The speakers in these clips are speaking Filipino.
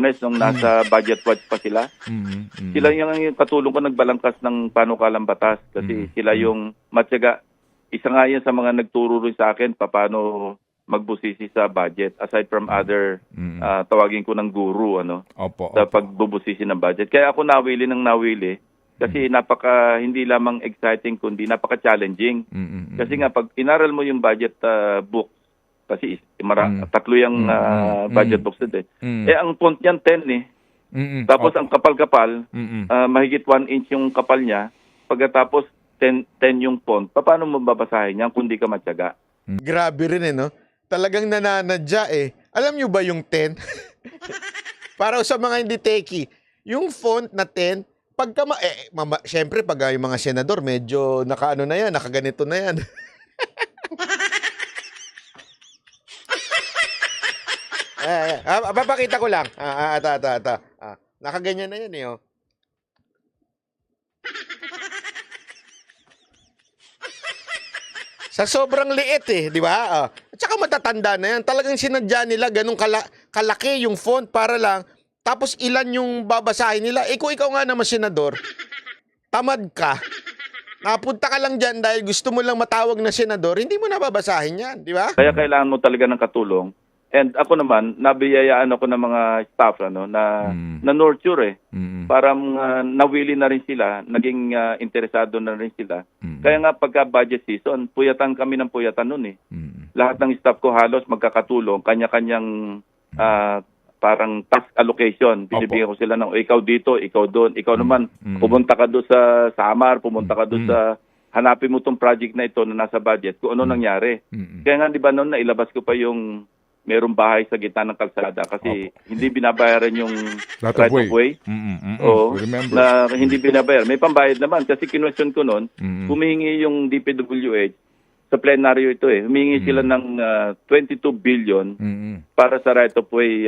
nung nasa budget watch pa sila. Sila yung katulong ko nagbalangkas ng panukalang batas kasi sila yung matyaga. Isa nga yan sa mga nagturo rin sa akin paano magbusisi sa budget aside from other tawagin ko ng guru sa pagbubusisi ng budget. Kaya ako nawili kasi hindi lamang exciting kundi napaka-challenging. Kasi nga pag inaral mo yung budget book kasi tatlo yung budget books din. Ang font niyan 10 eh. Tapos ang kapal-kapal, mahigit 1 inch yung kapal niya. Pagkatapos 10 yung font. Paano mo babasahin yan kung di ka matyaga? Grabe rin no? Talagang nananadya eh. Alam nyo ba yung 10? Para sa mga hindi techie, yung font na 10, syempre pag yung mga senador, medyo nakaano na yan, nakaganito na yan. Papakita ko lang. Nakaganyan na yan eh. Oh. Sa sobrang liit eh, di ba? At saka matatanda na yan. Talagang sinadya nila ganun kalaki yung font para lang. Tapos ilan yung babasahin nila. Kung ikaw nga naman senador, tamad ka. Napunta ka lang dyan dahil gusto mo lang matawag na senador, hindi mo nababasahin yan, di ba? Kaya kailangan mo talaga ng katulong. And ako naman, nabiyayaan ako ng mga staff na nurture eh. Parang nawili na rin sila, naging interesado na rin sila. Kaya nga pagka budget season, puyatan kami ng puyatan nun eh. Lahat ng staff ko halos magkakatulong, kanya-kanyang parang task allocation. Binibigyan ko sila ng ikaw dito, ikaw doon, ikaw naman pumunta ka doon sa Samar, pumunta ka doon sa hanapin mo tong project na ito na nasa budget, kung ano nangyari. Kaya nga di ba noon nailabas ko pa yung merong bahay sa gitna ng kalsada kasi hindi binabayaran yung right of way. Na hindi binabayar. May pambayad naman kasi kinwestiyon ko noon, humihingi yung DPWH sa plenaryo ito eh. Humihingi sila ng 22 billion para sa right of way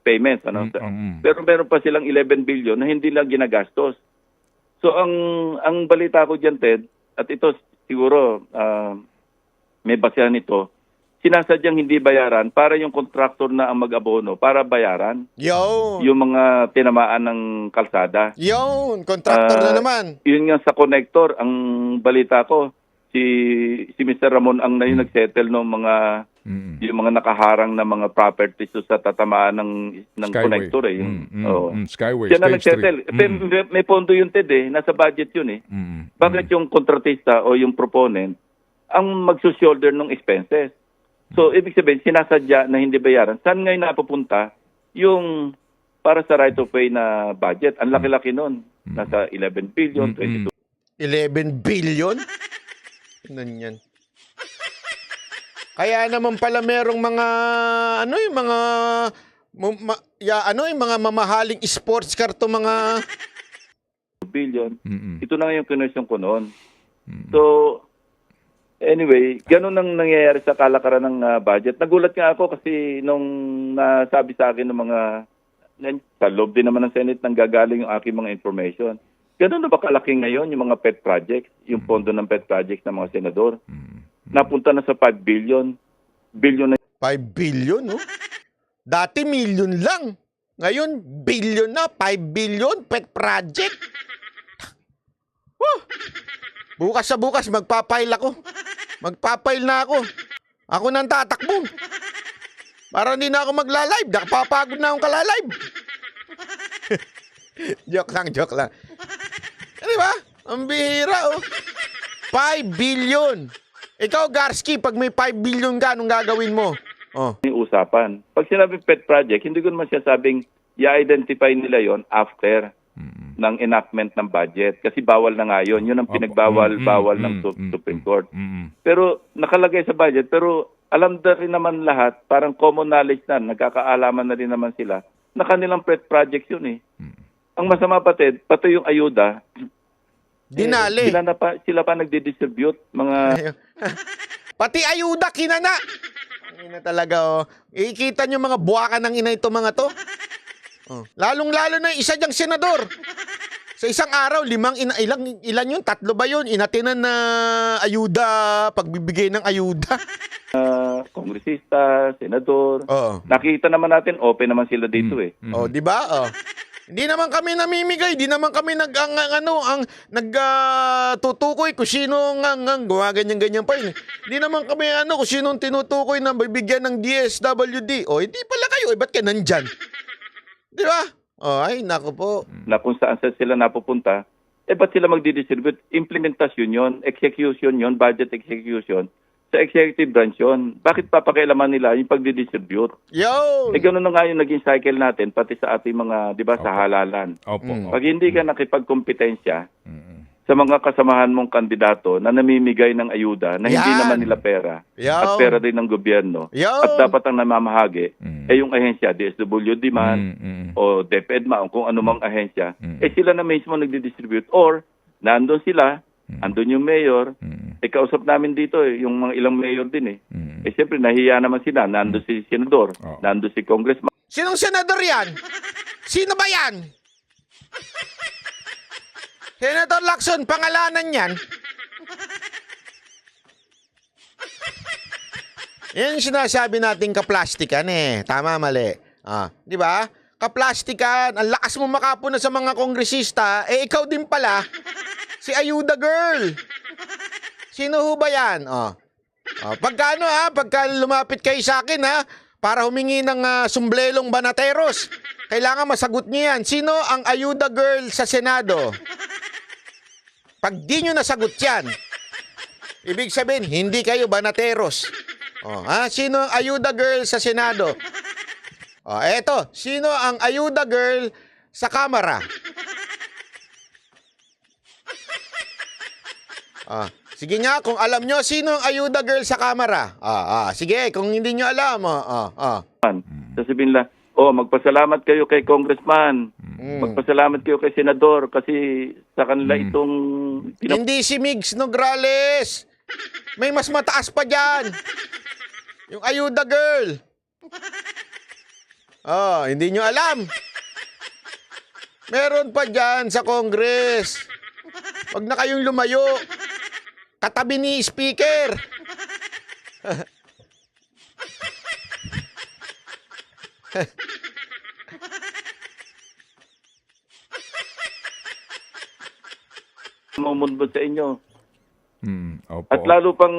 payments. Pero meron pa silang 11 billion na hindi lang ginagastos. So ang balita ko dyan, Ted, at ito siguro may basehan nito, sinasadyang hindi bayaran para yung contractor na ang mag-abono para bayaran yung mga tinamaan ng kalsada. Contractor na naman. Yun nga sa connector, ang balita ko, si Mr. Ramon ang na yung nagsettle ng yung mga nakaharang na mga properties sa tatamaan ng connector eh. Skyway, siya na nagsettle. May pondo yun, Ted eh. Nasa budget yun eh. Bakit yung kontratista o yung proponent ang magsushoulder ng expenses? So, ibig sabihin, sinasadya na hindi bayaran. Saan ngayon napupunta yung para sa right of way na budget? Ang laki-laki nun. Nasa 11 billion, 22. 11 billion? Ano yan? Kaya naman pala merong mga, yung mga mamahaling sports car to mga billion. Ito na nga yung kinwestiyon ko noon. So, anyway, ganun ang nangyayari sa kalakaran ng budget. Nagulat nga ako kasi nung nasabi sa akin ng mga, sa loob din naman ng Senate nang gagaling yung aking mga information. Ganun na ba kalaki ngayon yung mga pet projects, yung pondo ng pet projects ng mga senador? Napunta na sa 5 billion. Billion na. 5 billion, no? Dati million lang. Ngayon, billion na. 5 billion pet project. Bukas sa bukas, magpapile ako. Magpapile na ako. Ako nang tatakbo. Para hindi na ako magla-live. Nakapapagod na akong kala-live. Joke lang. Di ba? Ang bihira, oh. 5 billion. Ikaw, Garski, pag may 5 billion ka, anong gagawin mo? Yung usapan. Pag sinabi pet project, hindi ko naman siya sabing i-identify nila yon after ng enactment ng budget. Kasi bawal na nga yun. Yun ang pinagbawal ng Supreme Court. Pero nakalagay sa budget. Pero alam na rin naman lahat, parang common knowledge na, nagkakaalaman na rin naman sila, na kanilang pet projects yun eh. Ang masama pati yung ayuda, dinali. Sila pa nagdi-distribute. Pati ayuda, kinana. Ina talaga, oh. Ikita nyo mga buwakan ng ina ito mga to. Lalong-lalo na isa diyang senador. Sa isang araw, ilan yun? 3 ba yun? Inatinan na ayuda, pagbibigay ng ayuda. Kongresista, senador. Oo. Nakita naman natin, open naman sila dito eh. Oh, di ba? Oh. Hindi naman kami namimigay, di naman kami tutukoy kung sino gawa ganyan pa yun. Hindi naman kami kung sino tinutukoy na bibigyan ng DSWD. O, hindi pala kayo, ba't ka nandyan? Di ba? O, ay, naku po. Na kung saan sila napupunta, ba't sila magdidistribute? Implementasyon yon, execution yon, budget execution. Sa executive branch yun. Bakit papakialaman nila yung pagdidistribute? Yo! Gano'n na nga yung naging cycle natin, pati sa ating mga, di ba, sa halalan. Pag hindi ka nakipagkompetensya sa mga kasamahan mong kandidato na namimigay ng ayuda na hindi naman nila pera at pera din ng gobyerno at dapat ang namamahagi yung ahensya, DSWD man o DepEdMa o kung anumang ahensya, sila na mismo nagdidistribute or nandun sila, andun yung mayor, kausap namin dito yung mga ilang mayor din siyempre nahiya naman sila, nandun si senador, nandun si congressman. Sinong senador yan? Sino ba yan? Senator Lacson, pangalanan yan. Yan yung sinasabi nating kaplastikan Tama, mali. Di ba? Kaplastikan, ang lakas mo makapuna sa mga kongresista, ikaw din pala, si Ayuda Girl. Sino ho ba yan? Pagka lumapit kayo sa akin para humingi ng sumblelong banateros, kailangan masagot niyo yan. Sino ang Ayuda Girl sa Senado? Pag di nyo nasagot yan, ibig sabihin, hindi kayo banateros. Sino ang Ayuda Girl sa Senado? Eto, sino ang Ayuda Girl sa Kamara? Sige nga, kung alam nyo, sino ang Ayuda Girl sa Kamara? Sige, kung hindi nyo alam, Sasabihin nila, magpasalamat kayo kay congressman. Magpasalamat kayo kay senador kasi sa kanila itong... Hindi si Migs Nograles. May mas mataas pa dyan. Yung Ayuda Girl. Hindi nyo alam. Meron pa dyan sa Congress. Huwag na kayong lumayo. Katabi ni Speaker. Mumundod sa inyo. Opo. At lalo pang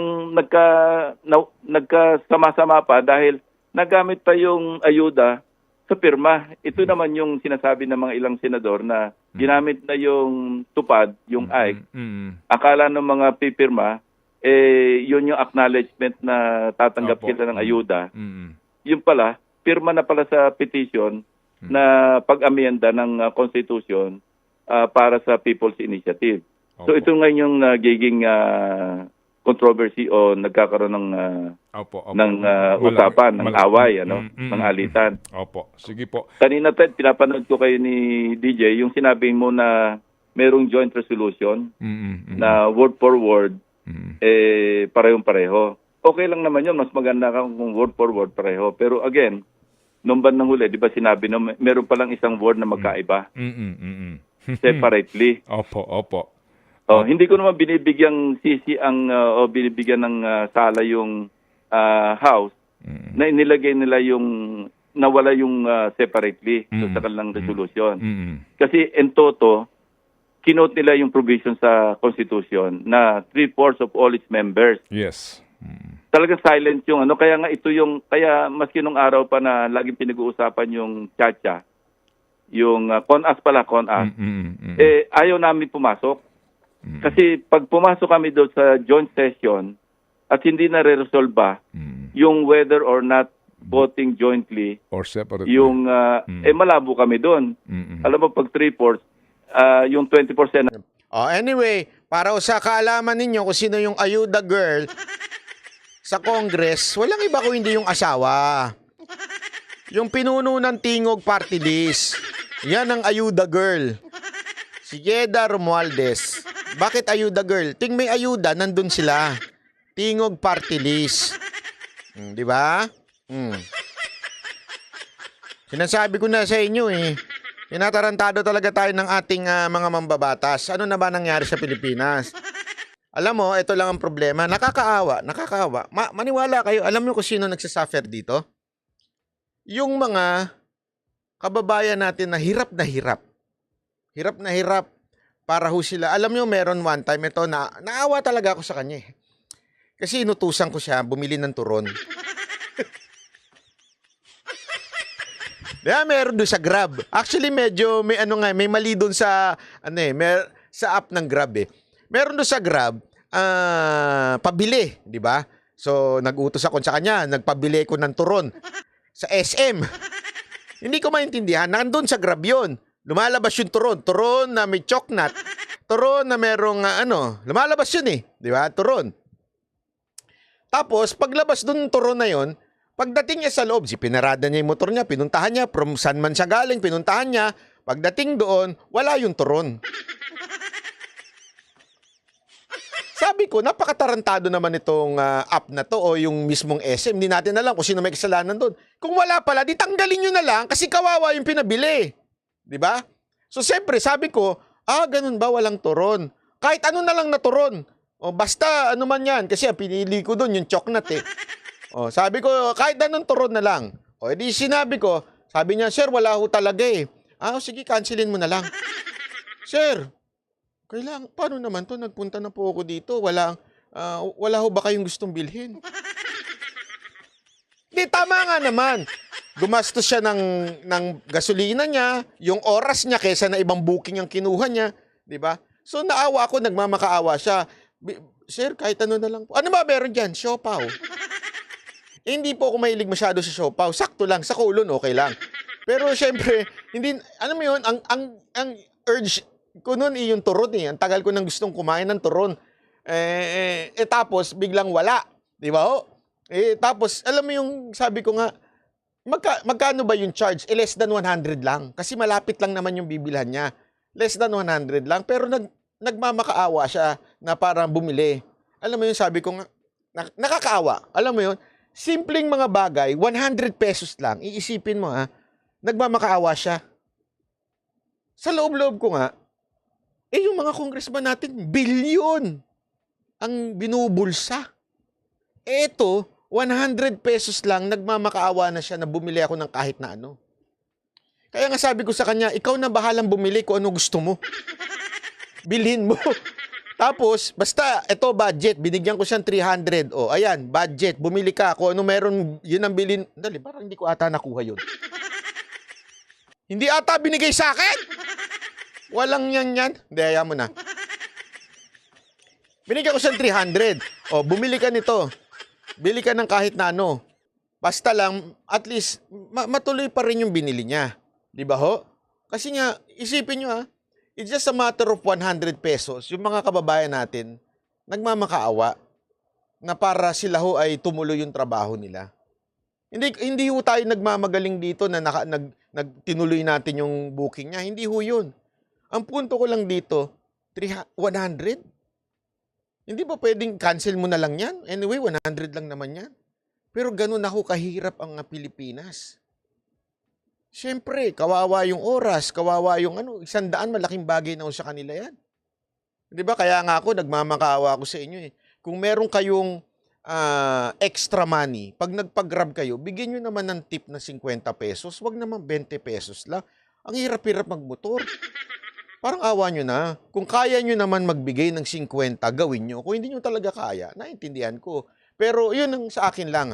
nagkasama-sama pa dahil nagamit pa yung ayuda sa pirma. Ito naman yung sinasabi ng mga ilang senador na ginamit na yung tupad, yung AIC. Akala ng mga pipirma, yun yung acknowledgement na tatanggap sila ng ayuda. Yung pala, pirma na pala sa petition na pag-amyenda ng Constitution para sa People's Initiative. So ito ngayon yung nagiging controversy o nagkakaroon ng usapan, ng away, ng alitan. Opo, sige po. Kanina Ted, pinapanood ko kayo ni DJ, yung sinabi mo na merong joint resolution na word for word, parehong-pareho. Okay lang naman yun, mas maganda kung word for word pareho. Pero again, nung bandang huli, di ba sinabi na meron palang isang word na magkaiba? Separately. Opo. Hindi ko naman binibigyang sisi o binibigyan ng sala yung House na inilagay nila yung nawala yung separately sa kanilang resolution. Kasi en toto, kinote nila yung provision sa Constitution na 3/4 of all its members. Yes. Talaga silent yung kaya nga ito yung, kaya maski nung araw pa na laging pinag-uusapan yung Chacha, yung CONAS, ayaw namin pumasok. Kasi pag pumasok kami doon sa joint session at hindi na re-resolve yung whether or not voting jointly or separately, yung malabo kami doon. Alam mo, pag 3/4, yung 20%. Anyway, para sa kaalaman ninyo kung sino yung Ayuda Girl sa Congress, walang iba kung hindi yung asawa. Yung pinuno ng Tingog Party List. Yan ang Ayuda Girl. Si Yeda Romualdez. Bakit Ayuda Girl? Ting may ayuda, nandun sila. Tingog Party List. Di ba? Sinasabi ko na sa inyo Tinatarantado talaga tayo ng ating mga mambabatas. Ano na ba nangyari sa Pilipinas? Alam mo, ito lang ang problema. Nakakaawa. Maniwala kayo, alam mo kung sino nagsasuffer dito? Yung mga kababayan natin na hirap na hirap. Hirap na hirap para ho sila. Alam nyo, meron one time ito na naawa talaga ako sa kanya. Kasi inutusan ko siya bumili ng turon. Kaya meron doon sa Grab. Actually medyo may may mali doon sa sa app ng Grab eh. Meron doon sa Grab pabili, di ba? So nag-utos ako sa kanya, nagpabili ko ng turon sa SM. Hindi ko maintindihan, nandun sa Grab 'yon. Lumalabas yung turon na may choknat, turon na merong lumalabas yun eh, di ba? Turon. Tapos paglabas doon ng turon na 'yon, pagdating niya sa loob, pinarada niya yung motor niya, pinuntahan niya, from saan man siya galing, pinuntahan niya. Pagdating doon, wala yung turon. Sabi ko, napakatarantado naman itong app na to o yung mismong SM. Hindi natin alam kung sino may kasalanan doon. Kung wala pala, di tanggalin nyo na lang kasi kawawa yung pinabili. Di ba? So, siyempre, sabi ko, ganun ba walang turon? Kahit ano na lang na turon. O, basta ano man yan. Kasi pinili ko doon yung choknat eh. O, sabi ko, kahit anong turon na lang. O, edi sinabi ko, sabi niya, sir, wala ho talaga eh. Sige, cancelin mo na lang. Sir, paano naman to? Nagpunta na po ako dito. Wala ho ba kayong gustong bilhin? Di, tama nga naman. Gumastos siya ng gasolina niya, yung oras niya kesa na ibang booking ang kinuha niya. Di ba? So, naawa ako, nagmamakaawa siya. Sir, kahit ano na lang po. Ano ba meron dyan? Siopaw. Hindi po ako mahilig masyado sa siopaw. Sakto lang, sa kulon, okay lang. Pero syempre, hindi, ano mo yun, ang urge ko noon yung turon eh. Ang tagal ko nang gustong kumain ng turon. Tapos, biglang wala. Di ba ho? Tapos, alam mo yung sabi ko nga, magkano ba yung charge? Less than 100 lang. Kasi malapit lang naman yung bibilhan niya. Less than 100 lang. Pero nagmamakaawa siya na parang bumili. Alam mo yun, sabi ko nga, nakakaawa. Alam mo yun, simpleng mga bagay, 100 pesos lang, iisipin mo nagmamakaawa siya. Sa loob-loob ko nga, yung mga congressman natin, bilyon ang binubulsa. Ito, 100 pesos lang, nagmamakaawa na siya na bumili ako ng kahit na ano. Kaya nga sabi ko sa kanya, ikaw na bahalang bumili kung ano gusto mo. Bilhin mo. Tapos, basta, ito budget, binigyan ko siyang 300. O, ayan, budget, bumili ka. Kung ano meron, yun ang bilhin. Dali, parang hindi ko ata nakuha yun. Hindi ata binigay sa akin. Walang yan. Hindi, ayaw mo na. Binigyan ko siyang 300. O, bumili ka nito. Bili ka ng kahit na ano. Basta lang, at least, matuloy pa rin yung binili niya. Di ba ho? Kasi nga, isipin nyo it's just a matter of 100 pesos. Yung mga kababayan natin, nagmamakaawa na para sila ho ay tumuloy yung trabaho nila. Hindi ho tayo nagmamagaling dito na tinuloy natin yung booking niya. Hindi ho yun. Ang punto ko lang dito, 100? Hindi ba pwedeng cancel mo na lang yan? Anyway, 100 lang naman yan. Pero ganun na ho kahirap ang Pilipinas. Siyempre, kawawa yung oras, kawawa yung 100, malaking bagay na sa kanila yan. Di ba? Kaya nga ako, nagmamakaawa ako sa inyo eh. Kung meron kayong extra money, pag nagpag-grab kayo, bigyan nyo naman ng tip na 50 pesos, wag naman 20 pesos lang. Ang hirap-hirap magmotor. Parang awa nyo na. Kung kaya nyo naman magbigay ng 50, gawin nyo. Kung hindi nyo talaga kaya, naintindihan ko. Pero yun ang sa akin lang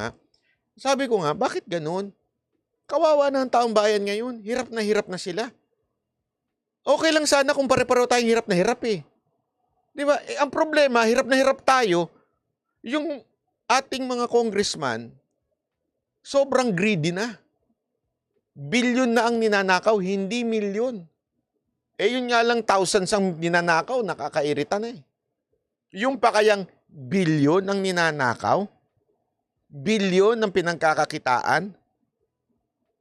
Sabi ko nga, bakit ganun? Kawawa na ang taong bayan ngayon. Hirap na sila. Okay lang sana kung pare-pareho tayong hirap na hirap eh. Di ba? Ang problema, hirap na hirap tayo. Yung ating mga congressman, sobrang greedy na. Bilyon na ang ninanakaw, hindi milyon. Yun nga lang thousands ang ninanakaw, nakakairita na eh. Yung pa kayang bilyon ang ninanakaw, bilyon ng pinangkakakitaan,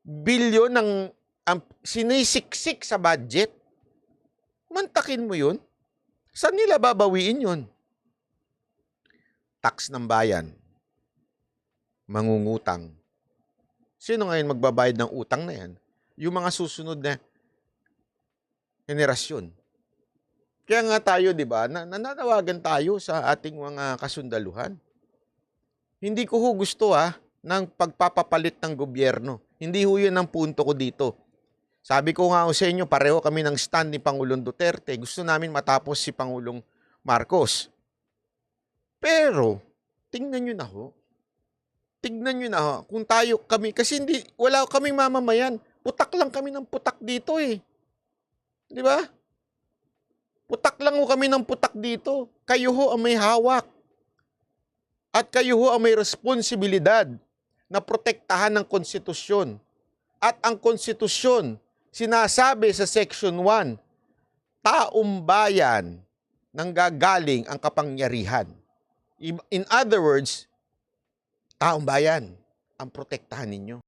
bilyon ng sinisiksik sa budget, mantakin mo yun. Saan nila babawiin yun? Tax ng bayan. Mangungutang. Sino ngayon magbabayad ng utang na yan? Yung mga susunod na henerasyon. Kaya nga tayo, di ba, nananawagan tayo sa ating mga kasundaluhan. Hindi ko gusto ng pagpapapalit ng gobyerno. Hindi ho yun ang punto ko dito. Sabi ko nga sa inyo, pareho kami ng stand ni Pangulong Duterte. Gusto namin matapos si Pangulong Marcos. Pero, tingnan nyo na ho. Tignan nyo na ho. Kung kami, kasi wala kaming mamamayan. Putak lang kami ng putak dito eh. Di ba? Putak lang ho kami ng putak dito. Kayo ho ang may hawak. At kayo ho ang may responsibilidad na protektahan ng konstitusyon. At ang konstitusyon, sinasabi sa Section 1, taong bayan nanggagaling ang kapangyarihan. In other words, taong bayan ang protektahan ninyo.